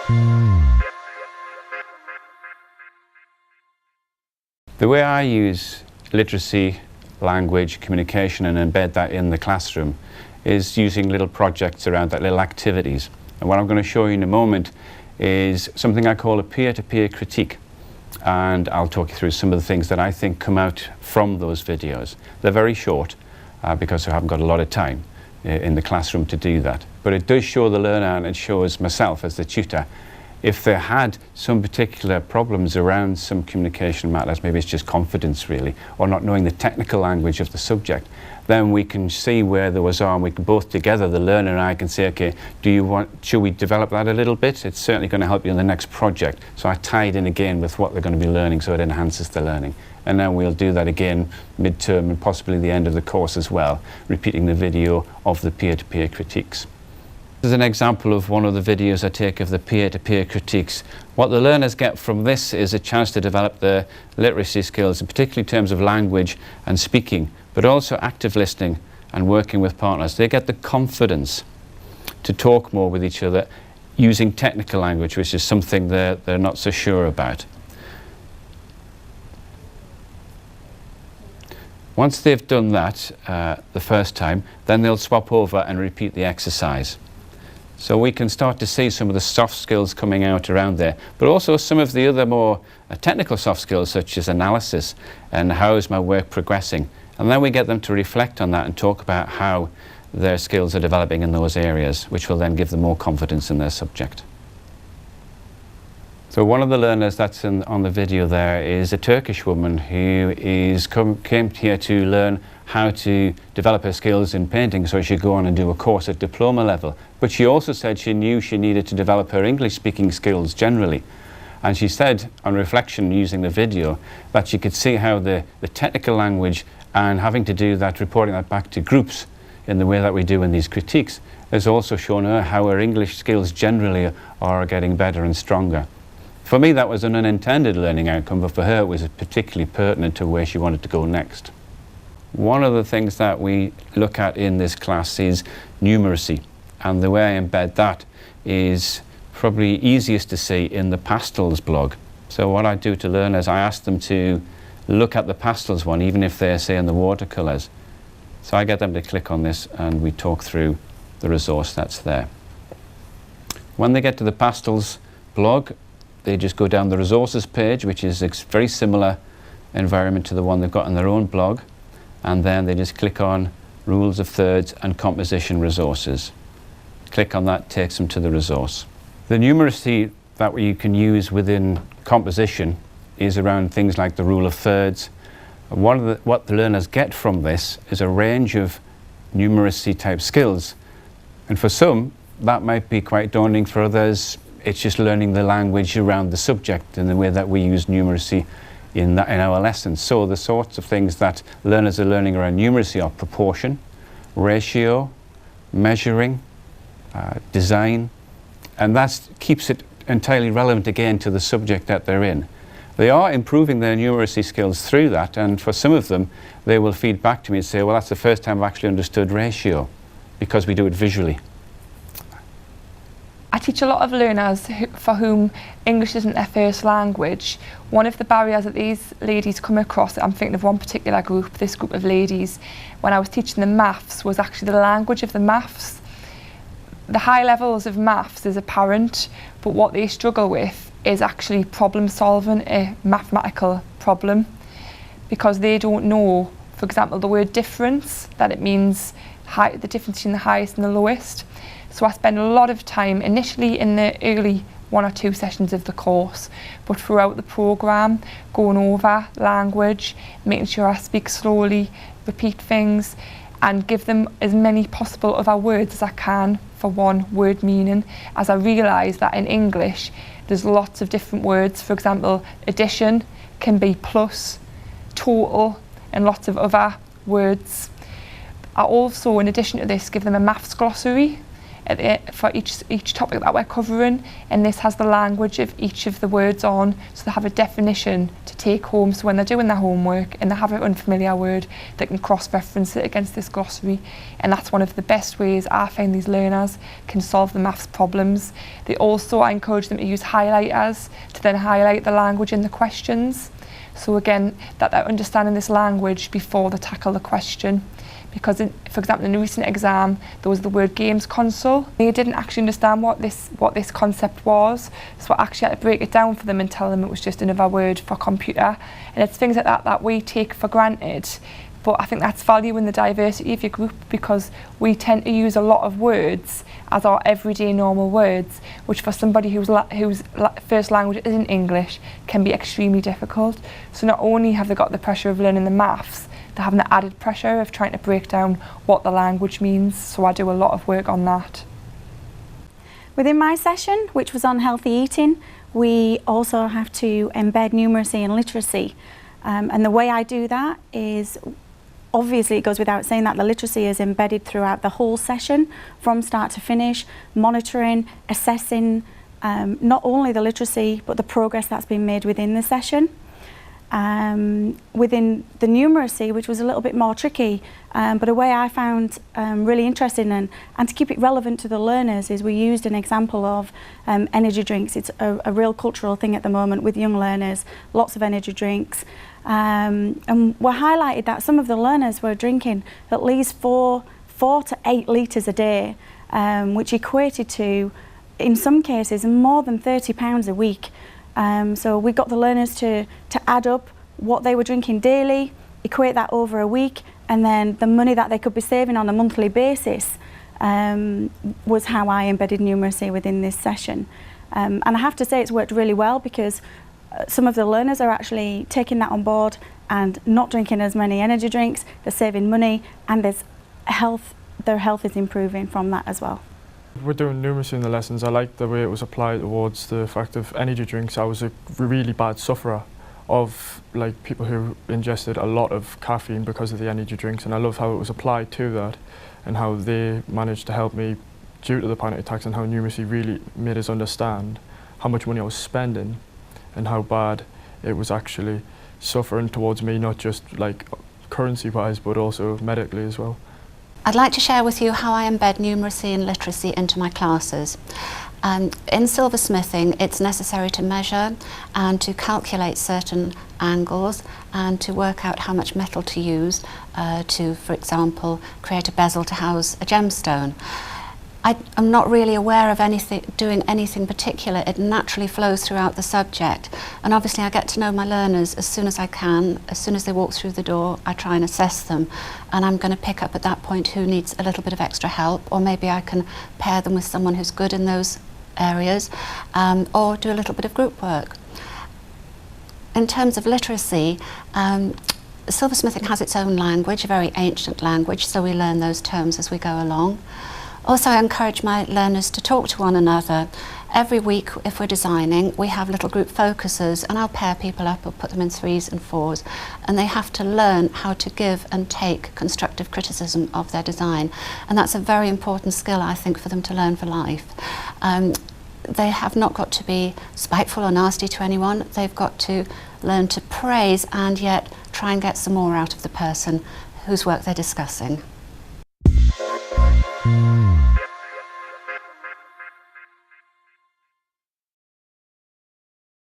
The way I use literacy, language, communication and embed that in the classroom is using little projects around that, little activities. And what I'm going to show you in a moment is something I call a peer-to-peer critique. And I'll talk you through some of the things that I think come out from those videos. They're very short because I haven't got a lot of time in the classroom to do that. But it does show the learner, and it shows myself as the tutor, if they had some particular problems around some communication matters, maybe it's just confidence really, or not knowing the technical language of the subject, then we can see where there was harm. We can both together, the learner and I, can say, okay, should we develop that a little bit? It's certainly going to help you in the next project. So I tied in again with what they're going to be learning, so it enhances the learning. And then we'll do that again mid-term and possibly the end of the course as well, repeating the video of the peer-to-peer critiques. This is an example of one of the videos I take of the peer-to-peer critiques. What the learners get from this is a chance to develop their literacy skills, particularly in terms of language and speaking, but also active listening and working with partners. They get the confidence to talk more with each other using technical language, which is something they're not so sure about. Once they've done that the first time, then they'll swap over and repeat the exercise. So we can start to see some of the soft skills coming out around there, but also some of the other more technical soft skills, such as analysis and how is my work progressing. And then we get them to reflect on that and talk about how their skills are developing in those areas, which will then give them more confidence in their subject. So one of the learners that's on the video there is a Turkish woman who came here to learn how to develop her skills in painting, so she could go on and do a course at diploma level. But she also said she knew she needed to develop her English speaking skills generally. And she said, on reflection using the video, that she could see how the technical language and having to do that, reporting that back to groups in the way that we do in these critiques, has also shown her how her English skills generally are getting better and stronger. For me, that was an unintended learning outcome, but for her it was particularly pertinent to where she wanted to go next. One of the things that we look at in this class is numeracy, and the way I embed that is probably easiest to see in the pastels blog. So what I do to learners, I ask them to look at the pastels one, even if they're, say, in the watercolours. So I get them to click on this and we talk through the resource that's there. When they get to the pastels blog, they just go down the resources page, which is a very similar environment to the one they've got on their own blog, and then they just click on rules of thirds and composition resources. Click on that, takes them to the resource. The numeracy that you can use within composition is around things like the rule of thirds. What the learners get from this is a range of numeracy type skills, and for some that might be quite daunting. For others, it's just learning the language around the subject and the way that we use numeracy in our lessons. So the sorts of things that learners are learning around numeracy are proportion, ratio, measuring, design, and that keeps it entirely relevant again to the subject that they're in. They are improving their numeracy skills through that, and for some of them they will feed back to me and say, well, that's the first time I've actually understood ratio, because we do it visually. I teach a lot of learners for whom English isn't their first language. One of the barriers that these ladies come across, I'm thinking of one particular group, this group of ladies, when I was teaching them maths, was actually the language of the maths. The high levels of maths is apparent, but what they struggle with is actually problem solving a mathematical problem, because they don't know, for example, the word difference, that it means the difference between the highest and the lowest. So I spend a lot of time initially in the early 1 or 2 sessions of the course, but throughout the programme, going over language, making sure I speak slowly, repeat things, and give them as many possible other words as I can for one word meaning, as I realise that in English there's lots of different words. For example, addition can be plus, total, and lots of other words. I also, in addition to this, give them a maths glossary, for each topic that we're covering, and this has the language of each of the words on, so they have a definition to take home, so when they're doing their homework and they have an unfamiliar word, they can cross-reference it against this glossary. And that's one of the best ways I find these learners can solve the maths problems. I encourage them to use highlighters to then highlight the language in the questions. So again, that they're understanding this language before they tackle the question. Because for example, in a recent exam, there was the word games console. They didn't actually understand what this concept was, so I actually had to break it down for them and tell them it was just another word for computer. And it's things like that that we take for granted, but I think that's value in the diversity of your group, because we tend to use a lot of words as our everyday normal words, which for somebody whose first language isn't English can be extremely difficult. So not only have they got the pressure of learning the maths, they're having the added pressure of trying to break down what the language means, so I do a lot of work on that. Within my session, which was on healthy eating, we also have to embed numeracy and literacy. And the way I do that is, obviously it goes without saying that the literacy is embedded throughout the whole session, from start to finish, monitoring, assessing not only the literacy, but the progress that's been made within the session. Within the numeracy, which was a little bit more tricky, but a way I found really interesting and to keep it relevant to the learners is we used an example of energy drinks. It's a real cultural thing at the moment with young learners, lots of energy drinks. And we highlighted that some of the learners were drinking at least 4 to 8 litres a day, which equated to, in some cases, more than £30 a week. So we got the learners to add up what they were drinking daily, equate that over a week, and then the money that they could be saving on a monthly basis was how I embedded numeracy within this session. And I have to say it's worked really well, because some of the learners are actually taking that on board and not drinking as many energy drinks, they're saving money, and their health is improving from that as well. We're doing numeracy in the lessons. I liked the way it was applied towards the fact of energy drinks. I was a really bad sufferer of people who ingested a lot of caffeine because of the energy drinks, and I love how it was applied to that and how they managed to help me due to the panic attacks, and how numeracy really made us understand how much money I was spending and how bad it was actually suffering towards me, not just currency wise but also medically as well. I'd like to share with you how I embed numeracy and literacy into my classes. In silversmithing, it's necessary to measure and to calculate certain angles and to work out how much metal to use to, for example, create a bezel to house a gemstone. I'm not really aware of doing anything particular. It naturally flows throughout the subject, and obviously I get to know my learners as soon as I can. As soon as they walk through the door, I try and assess them, and I'm going to pick up at that point who needs a little bit of extra help, or maybe I can pair them with someone who's good in those areas, or do a little bit of group work. In terms of literacy, silversmithing has its own language, a very ancient language, so we learn those terms as we go along. Also, I encourage my learners to talk to one another. Every week, if we're designing, we have little group focuses, and I'll pair people up or put them in 3s and 4s, and they have to learn how to give and take constructive criticism of their design. And that's a very important skill, I think, for them to learn for life. They have not got to be spiteful or nasty to anyone. They've got to learn to praise and yet try and get some more out of the person whose work they're discussing.